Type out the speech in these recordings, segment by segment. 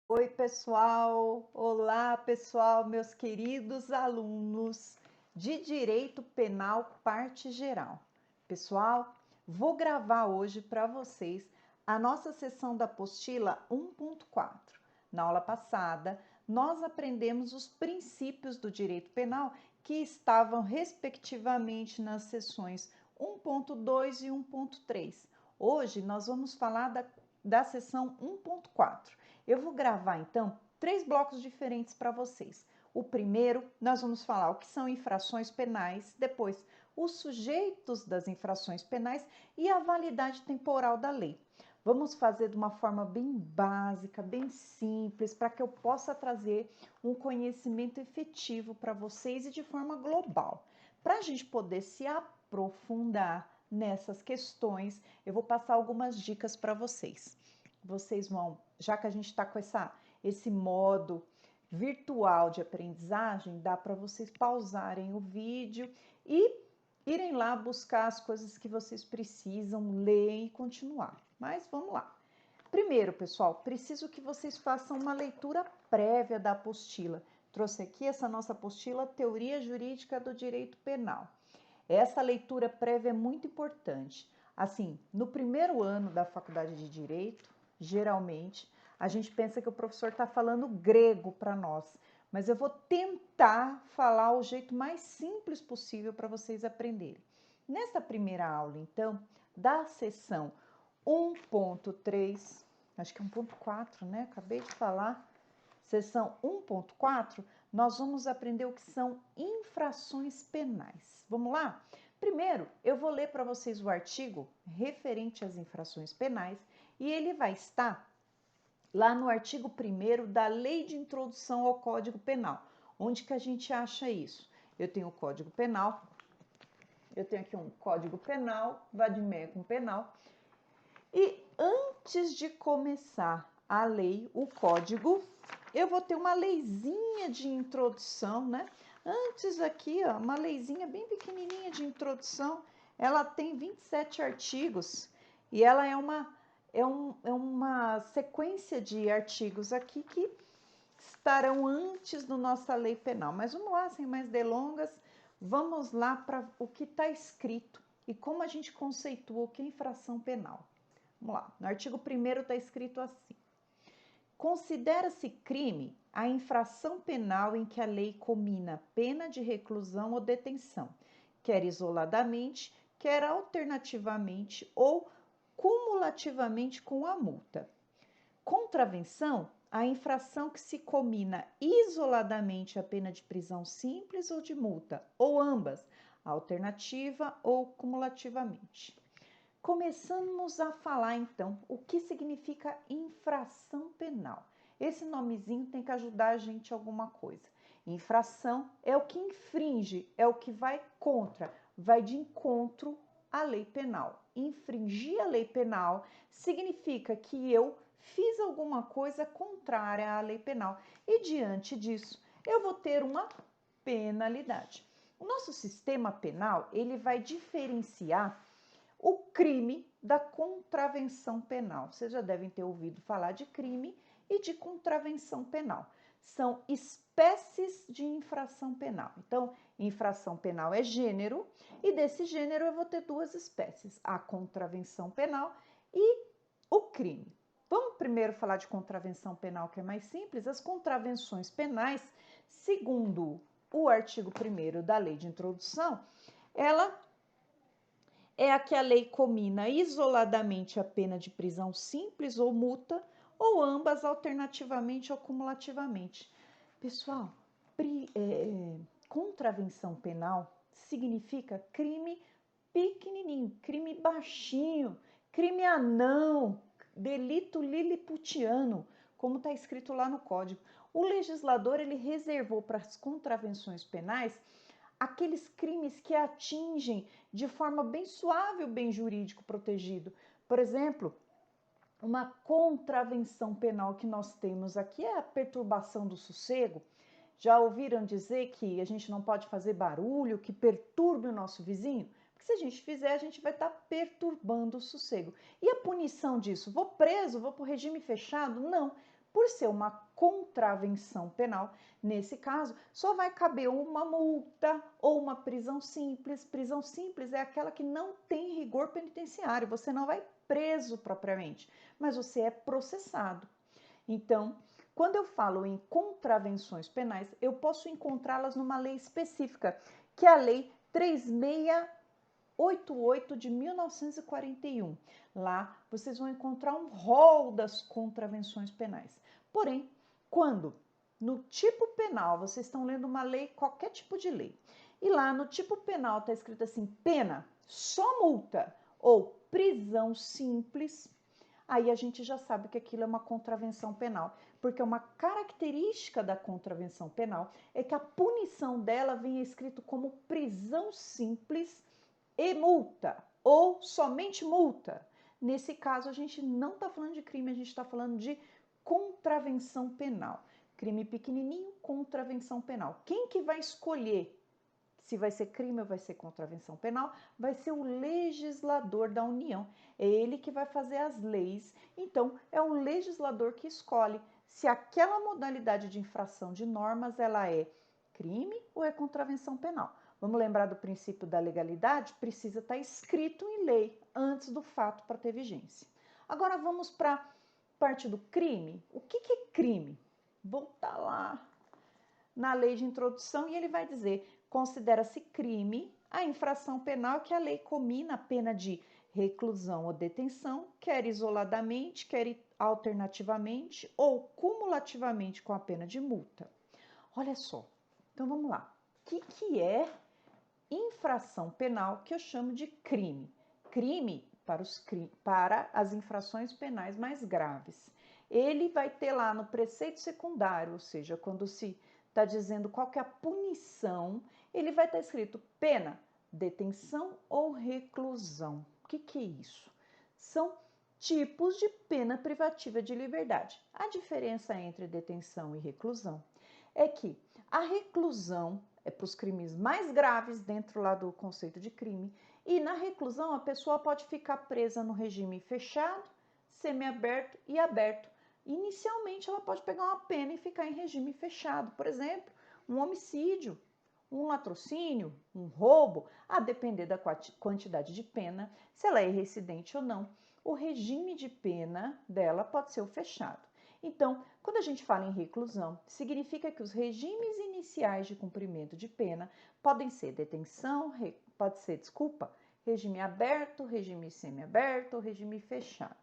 Oi, pessoal! Olá, pessoal, meus queridos alunos de Direito Penal, parte geral. Pessoal, vou gravar hoje para vocês a nossa sessão da apostila 1.4. Na aula passada, nós aprendemos os princípios do direito penal que estavam respectivamente nas seções 1.2 e 1.3. Hoje nós vamos falar da seção 1.4. Eu vou gravar, então, 3 blocos diferentes para vocês. O primeiro, nós vamos falar o que são infrações penais, depois, os sujeitos das infrações penais e a validade temporal da lei. Vamos fazer de uma forma bem básica, bem simples, para que eu possa trazer um conhecimento efetivo para vocês e de forma global. Para a gente poder se aprofundar nessas questões, eu vou passar algumas dicas para vocês. Vocês vão, já que a gente está com esse modo virtual de aprendizagem, dá para vocês pausarem o vídeo e irem lá buscar as coisas que vocês precisam, ler e continuar. Mas vamos lá. Primeiro, pessoal, preciso que vocês façam uma leitura prévia da apostila. Trouxe aqui essa nossa apostila, Teoria Jurídica do Direito Penal. Essa leitura prévia é muito importante. Assim, no primeiro ano da faculdade de Direito, geralmente, a gente pensa que o professor está falando grego para nós, mas eu vou tentar falar o jeito mais simples possível para vocês aprenderem. Nessa primeira aula, então, da sessão 1.3, acho que é 1.4, né? Acabei de falar. Seção 1.4, nós vamos aprender o que são infrações penais. Vamos lá? Primeiro, eu vou ler para vocês o artigo referente às infrações penais e ele vai estar lá no artigo 1º da Lei de Introdução ao Código Penal. Onde que a gente acha isso? Eu tenho o Código Penal, eu tenho aqui um Código Penal, vademecum penal, e antes de começar a lei, o código, eu vou ter uma leizinha de introdução, né? Antes aqui, ó, uma leizinha bem pequenininha de introdução, ela tem 27 artigos e ela é uma sequência de artigos aqui que estarão antes da nossa lei penal. Mas vamos lá, sem mais delongas, vamos lá para o que está escrito e como a gente conceitua o que é infração penal. Vamos lá, no artigo 1º está escrito assim: considera-se crime a infração penal em que a lei comina pena de reclusão ou detenção, quer isoladamente, quer alternativamente ou cumulativamente com a multa. Contravenção, a infração que se comina isoladamente a pena de prisão simples ou de multa, ou ambas, alternativa ou cumulativamente. Começamos a falar então o que significa infração penal. Esse nomezinho tem que ajudar a gente alguma coisa. Infração é o que infringe, é o que vai contra, vai de encontro à lei penal. Infringir a lei penal significa que eu fiz alguma coisa contrária à lei penal e diante disso eu vou ter uma penalidade. O nosso sistema penal, ele vai diferenciar o crime da contravenção penal. Vocês já devem ter ouvido falar de crime e de contravenção penal. São espécies de infração penal. Então, infração penal é gênero, e desse gênero eu vou ter 2 espécies: a contravenção penal e o crime. Vamos primeiro falar de contravenção penal, que é mais simples. As contravenções penais, segundo o artigo 1º da Lei de Introdução, ela é a que a lei comina isoladamente a pena de prisão simples ou multa, ou ambas alternativamente ou cumulativamente. Pessoal, contravenção penal significa crime pequenininho, crime baixinho, crime anão, delito liliputiano, como está escrito lá no Código. O legislador ele reservou para as contravenções penais aqueles crimes que atingem de forma bem suave o bem jurídico protegido. Por exemplo, uma contravenção penal que nós temos aqui é a perturbação do sossego. Já ouviram dizer que a gente não pode fazer barulho que perturbe o nosso vizinho? Porque se a gente fizer, a gente vai estar perturbando o sossego. E a punição disso? Vou preso? Vou para o regime fechado? Não. Por ser uma contravenção penal, nesse caso, só vai caber uma multa ou uma prisão simples. Prisão simples é aquela que não tem rigor penitenciário, você não vai preso propriamente, mas você é processado. Então, quando eu falo em contravenções penais, eu posso encontrá-las numa lei específica, que é a Lei 3688 de 1941. Lá vocês vão encontrar um rol das contravenções penais. Porém, quando no tipo penal vocês estão lendo uma lei, qualquer tipo de lei, e lá no tipo penal está escrito assim, pena, só multa ou prisão simples, aí a gente já sabe que aquilo é uma contravenção penal, porque uma característica da contravenção penal é que a punição dela vem escrito como prisão simples e multa, ou somente multa. Nesse caso, a gente não está falando de crime, a gente está falando de contravenção penal. Crime pequenininho, contravenção penal. Quem que vai escolher se vai ser crime ou vai ser contravenção penal? Vai ser o legislador da União. É ele que vai fazer as leis. Então, é o legislador que escolhe se aquela modalidade de infração de normas ela é crime ou é contravenção penal. Vamos lembrar do princípio da legalidade? Precisa estar escrito em lei antes do fato para ter vigência. Agora vamos para a parte do crime. O que é crime? Voltar lá na lei de introdução e ele vai dizer: considera-se crime a infração penal que a lei comina a pena de reclusão ou detenção, quer isoladamente, quer alternativamente ou cumulativamente com a pena de multa. Olha só, então vamos lá. O que é infração penal que eu chamo de crime? Crime para as infrações penais mais graves. Ele vai ter lá no preceito secundário, ou seja, quando se está dizendo qual que é a punição, ele vai estar escrito pena, detenção ou reclusão. O que é isso? São tipos de pena privativa de liberdade. A diferença entre detenção e reclusão é que a reclusão é para os crimes mais graves dentro lá do conceito de crime, e na reclusão a pessoa pode ficar presa no regime fechado, semiaberto e aberto. Inicialmente ela pode pegar uma pena e ficar em regime fechado, por exemplo, um homicídio, um latrocínio, um roubo, a depender da quantidade de pena, se ela é reincidente ou não, o regime de pena dela pode ser o fechado. Então, quando a gente fala em reclusão, significa que os regimes iniciais de cumprimento de pena podem ser detenção, regime aberto, regime semiaberto ou regime fechado.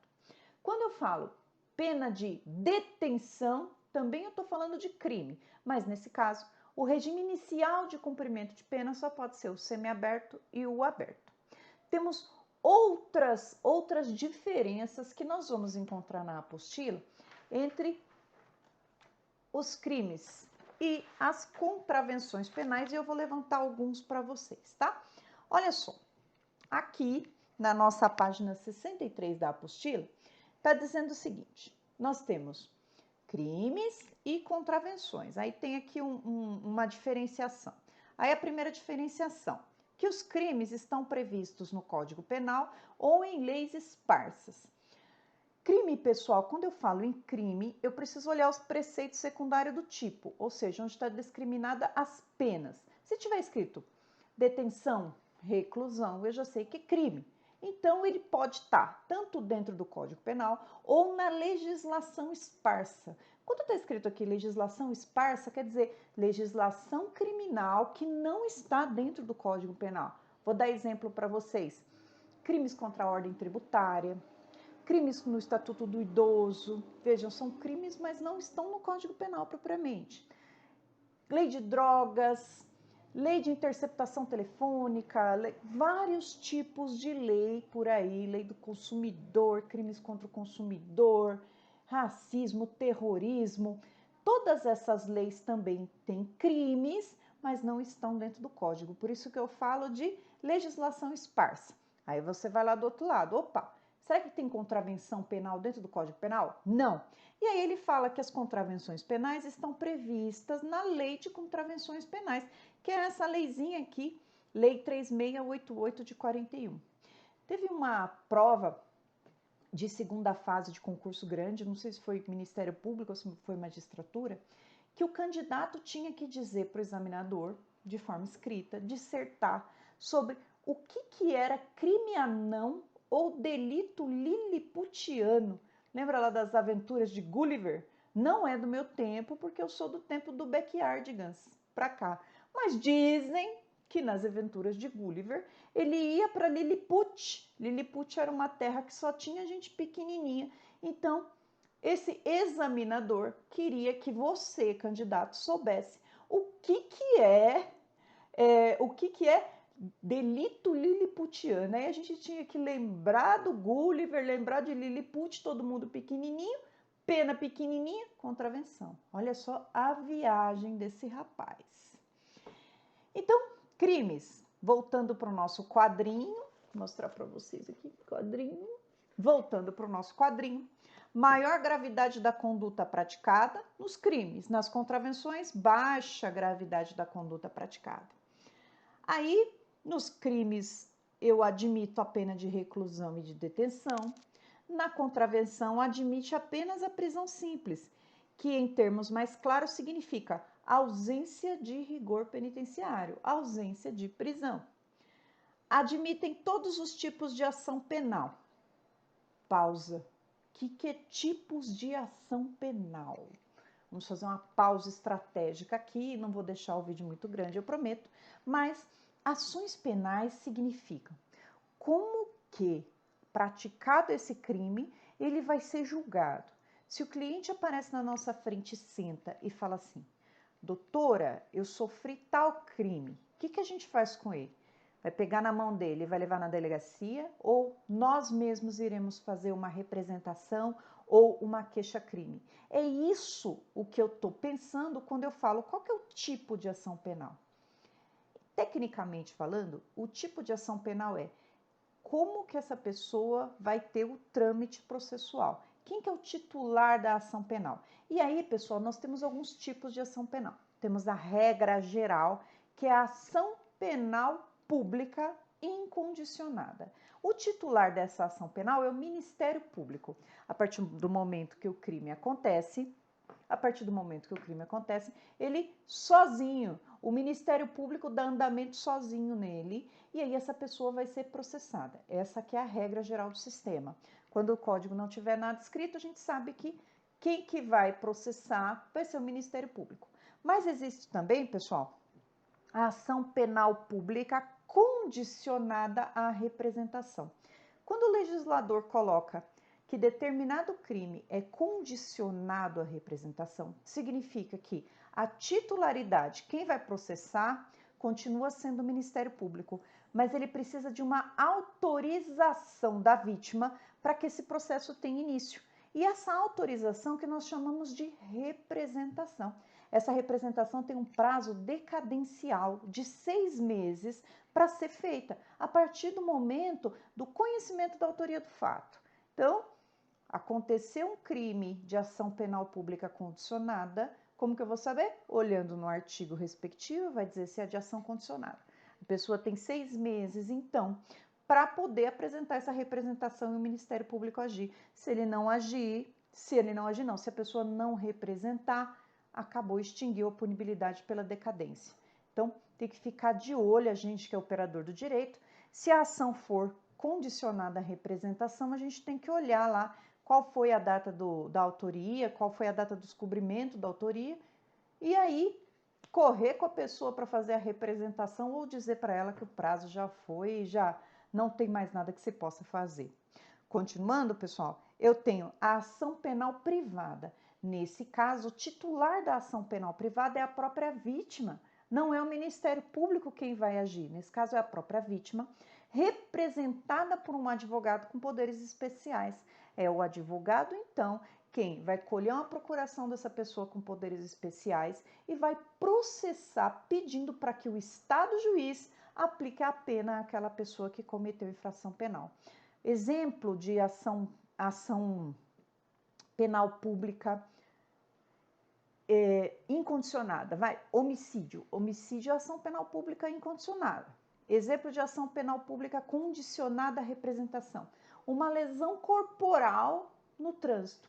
Quando eu falo pena de detenção, também eu estou falando de crime, mas nesse caso, o regime inicial de cumprimento de pena só pode ser o semiaberto e o aberto. Temos outras diferenças que nós vamos encontrar na apostila entre os crimes e as contravenções penais, e eu vou levantar alguns para vocês, tá? Olha só, aqui na nossa página 63 da apostila, está dizendo o seguinte: nós temos crimes e contravenções. Aí tem aqui uma diferenciação. Aí a primeira diferenciação, que os crimes estão previstos no Código Penal ou em leis esparsas. Crime, pessoal, quando eu falo em crime, eu preciso olhar os preceitos secundários do tipo, ou seja, onde está discriminada as penas. Se tiver escrito detenção, reclusão, eu já sei que é crime. Então, ele pode estar tanto dentro do Código Penal ou na legislação esparsa. Quando está escrito aqui legislação esparsa, quer dizer legislação criminal que não está dentro do Código Penal. Vou dar exemplo para vocês. Crimes contra a ordem tributária, crimes no Estatuto do Idoso. Vejam, são crimes, mas não estão no Código Penal propriamente. Lei de drogas, lei de interceptação telefônica, vários tipos de lei por aí, lei do consumidor, crimes contra o consumidor, racismo, terrorismo. Todas essas leis também têm crimes, mas não estão dentro do código. Por isso que eu falo de legislação esparsa. Aí você vai lá do outro lado, opa, será que tem contravenção penal dentro do Código Penal? Não. E aí ele fala que as contravenções penais estão previstas na Lei de Contravenções Penais, que é essa leizinha aqui, Lei 3688 de 41. Teve uma prova de segunda fase de concurso grande, não sei se foi Ministério Público ou se foi magistratura, que o candidato tinha que dizer para o examinador, de forma escrita, dissertar sobre o que era crime anão ou delito liliputiano. Lembra lá das aventuras de Gulliver? Não é do meu tempo, porque eu sou do tempo do Backyardigans para cá. Mas dizem que nas aventuras de Gulliver ele ia para Lilliput. Lilliput era uma terra que só tinha gente pequenininha. Então, esse examinador queria que você, candidato, soubesse o que é delito liliputiano. Aí a gente tinha que lembrar do Gulliver, lembrar de Lilliput, todo mundo pequenininho, pena pequenininha, contravenção. Olha só a viagem desse rapaz. Então, crimes. Voltando para o nosso quadrinho, vou mostrar para vocês aqui, quadrinho. Voltando para o nosso quadrinho. Maior gravidade da conduta praticada nos crimes. Nas contravenções, baixa gravidade da conduta praticada. Aí, nos crimes, eu admito a pena de reclusão e de detenção. Na contravenção, admite apenas a prisão simples, que em termos mais claros significa ausência de rigor penitenciário, ausência de prisão. Admitem todos os tipos de ação penal. Pausa. Que é tipos de ação penal? Vamos fazer uma pausa estratégica aqui, não vou deixar o vídeo muito grande, eu prometo, mas ações penais significam como que, praticado esse crime, ele vai ser julgado. Se o cliente aparece na nossa frente, senta e fala assim: doutora, eu sofri tal crime, o que a gente faz com ele? Vai pegar na mão dele e vai levar na delegacia, ou nós mesmos iremos fazer uma representação ou uma queixa-crime? É isso o que eu estou pensando quando eu falo qual que é o tipo de ação penal. Tecnicamente falando, o tipo de ação penal é como que essa pessoa vai ter o trâmite processual. Quem que é o titular da ação penal? E aí, pessoal, nós temos alguns tipos de ação penal. Temos a regra geral, que é a ação penal pública incondicionada. O titular dessa ação penal é o Ministério Público. A partir do momento que o crime acontece, ele sozinho, o Ministério Público dá andamento sozinho nele, e aí essa pessoa vai ser processada. Essa que é a regra geral do sistema. Quando o código não tiver nada escrito, a gente sabe que quem que vai processar vai ser o Ministério Público. Mas existe também, pessoal, a ação penal pública condicionada à representação. Quando o legislador coloca que determinado crime é condicionado à representação, significa que a titularidade, quem vai processar, continua sendo o Ministério Público, mas ele precisa de uma autorização da vítima para que esse processo tenha início. E essa autorização que nós chamamos de representação. Essa representação tem um prazo decadencial de 6 meses para ser feita, a partir do momento do conhecimento da autoria do fato. Então, aconteceu um crime de ação penal pública condicionada, como que eu vou saber? Olhando no artigo respectivo, vai dizer se é de ação condicionada. A pessoa tem 6 meses, então, para poder apresentar essa representação e o Ministério Público agir. Se a pessoa não representar, acabou, extinguiu a punibilidade pela decadência. Então, tem que ficar de olho, a gente que é operador do direito, se a ação for condicionada à representação, a gente tem que olhar lá qual foi a data da autoria, qual foi a data do descobrimento da autoria, e aí correr com a pessoa para fazer a representação ou dizer para ela que o prazo já foi e já não tem mais nada que se possa fazer. Continuando, pessoal, eu tenho a ação penal privada. Nesse caso, o titular da ação penal privada é a própria vítima, não é o Ministério Público quem vai agir. Nesse caso, é a própria vítima, representada por um advogado com poderes especiais. É o advogado, então, quem vai colher uma procuração dessa pessoa com poderes especiais e vai processar pedindo para que o Estado juiz aplique a pena àquela pessoa que cometeu infração penal. Exemplo de ação penal pública incondicionada, homicídio. Homicídio é ação penal pública incondicionada. Exemplo de ação penal pública condicionada à representação. uma lesão corporal no trânsito.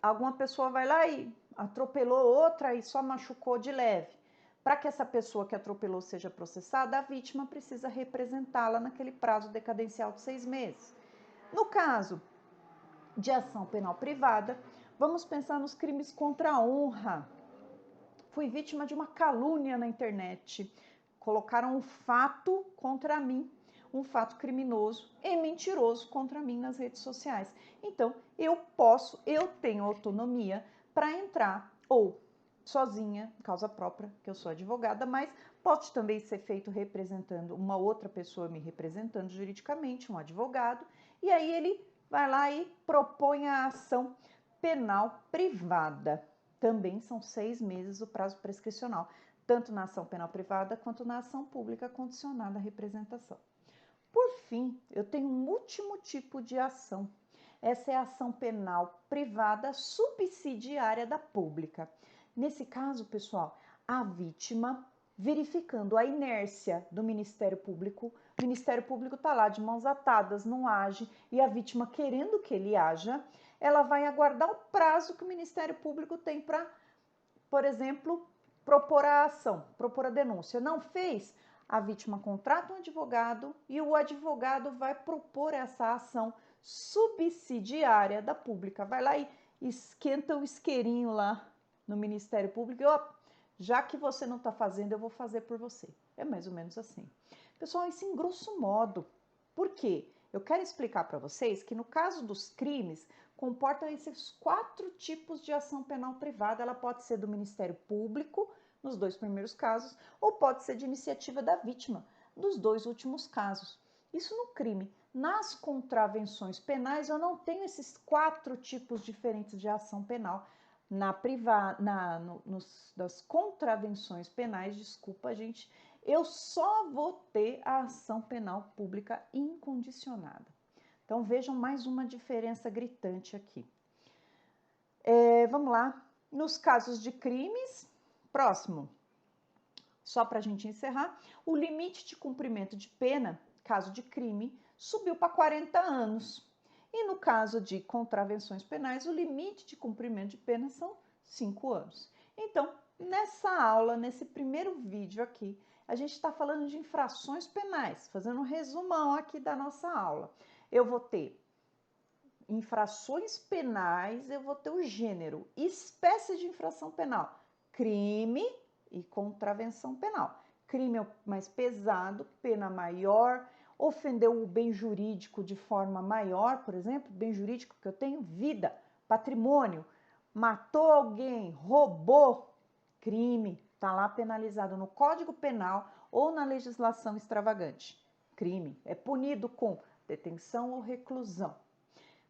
Alguma pessoa vai lá e atropelou outra e só machucou de leve. Para que essa pessoa que atropelou seja processada, a vítima precisa representá-la naquele prazo decadencial de 6 meses. No caso de ação penal privada, vamos pensar nos crimes contra a honra. Fui vítima de uma calúnia na internet. Colocaram um fato contra mim, um fato criminoso e mentiroso contra mim nas redes sociais. Então, eu tenho autonomia para entrar ou sozinha, causa própria, que eu sou advogada, mas pode também ser feito representando uma outra pessoa me representando juridicamente, um advogado, e aí ele vai lá e propõe a ação penal privada. Também são 6 meses o prazo prescricional, tanto na ação penal privada quanto na ação pública condicionada à representação. Por fim, eu tenho um último tipo de ação. Essa é a ação penal privada subsidiária da pública. Nesse caso, pessoal, a vítima, verificando a inércia do Ministério Público, o Ministério Público está lá de mãos atadas, não age, e a vítima querendo que ele haja, ela vai aguardar o prazo que o Ministério Público tem para, por exemplo, propor a ação, propor a denúncia. Não fez? A vítima contrata um advogado e o advogado vai propor essa ação subsidiária da pública. Vai lá e esquenta o isqueirinho lá no Ministério Público e, ó, já que você não está fazendo, eu vou fazer por você. É mais ou menos assim. Pessoal, isso em grosso modo. Por quê? Eu quero explicar para vocês que no caso dos crimes, comportam esses 4 tipos de ação penal privada. Ela pode ser do Ministério Público, nos 2 primeiros casos, ou pode ser de iniciativa da vítima, nos 2 últimos casos. Isso no crime. Nas contravenções penais, eu não tenho esses 4 tipos diferentes de ação penal. Das contravenções penais, desculpa, gente, eu só vou ter a ação penal pública incondicionada. Então, vejam mais uma diferença gritante aqui. Vamos lá. Nos casos de crimes, próximo, só para a gente encerrar, o limite de cumprimento de pena, caso de crime, subiu para 40 anos. E no caso de contravenções penais, o limite de cumprimento de pena são 5 anos. Então, nessa aula, nesse primeiro vídeo aqui, a gente está falando de infrações penais, fazendo um resumão aqui da nossa aula. Eu vou ter infrações penais, eu vou ter o gênero, espécie de infração penal, crime e contravenção penal. Crime é o mais pesado, pena maior, ofendeu o bem jurídico de forma maior, por exemplo, bem jurídico que eu tenho, vida, patrimônio, matou alguém, roubou, crime, está lá penalizado no Código Penal ou na legislação extravagante. Crime, é punido com detenção ou reclusão.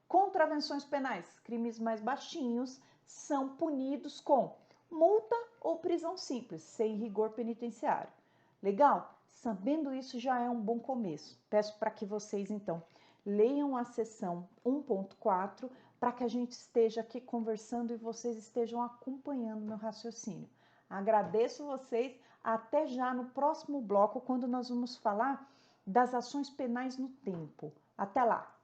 Contravenções penais, crimes mais baixinhos, são punidos com multa ou prisão simples, sem rigor penitenciário. Legal? Sabendo isso já é um bom começo. Peço para que vocês, então, leiam a seção 1.4 para que a gente esteja aqui conversando e vocês estejam acompanhando meu raciocínio. Agradeço vocês. Até já no próximo bloco, quando nós vamos falar das ações penais no tempo. Até lá!